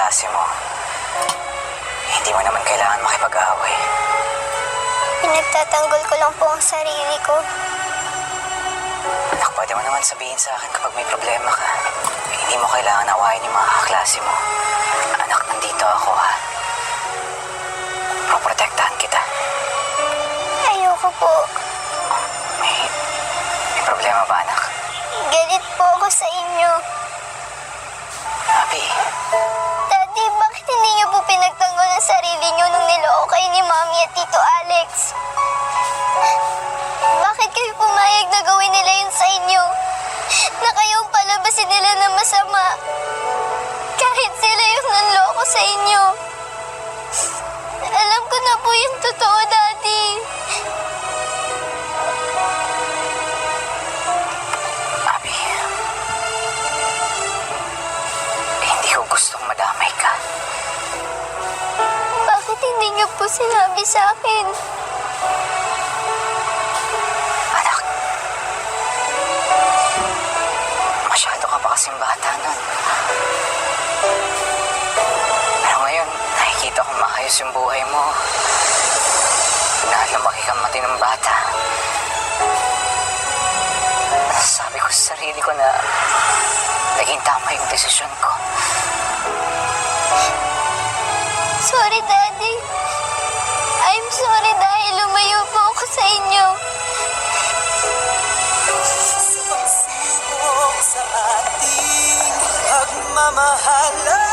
kaklase mo. Hindi mo naman kailangan makipag-away. Pinagtatanggol ko lang po ang sarili ko. Anak, pwede mo naman sabihin sa akin kapag may problema ka. Hindi mo kailangan awayin yung mga kaklase mo. Anak, nandito ako, ha? Proprotektahan kita. Ayoko po. May problema ba, anak? Galit po ako sa inyo. Abby, Daddy, bakit hindi niyo po pinagtanggol ang sarili niyo nung niloko kayo ni Mami at Tito Alex? Bakit kayo pumayag na gawin nila yun sa inyo? Na kayong palabasin nila na masama. Kahit sila yung nanloko sa inyo. Alam ko na po yung totoo, Daddy. Abby. Hindi ko gustong madamay ka. Bakit hindi niyo po sinabi sa akin? Anak, masyado ka pa kasing bata nun. Pero ngayon, nakikita kong maayos yung buhay mo. Na lumaki kang matinong bata. Sabi ko sa sarili ko na naging tama yung desisyon ko. Sorry, Daddy. I'm sorry dahil lumayo po ako sa inyo. Pagsibok sa ating pagmamahalan.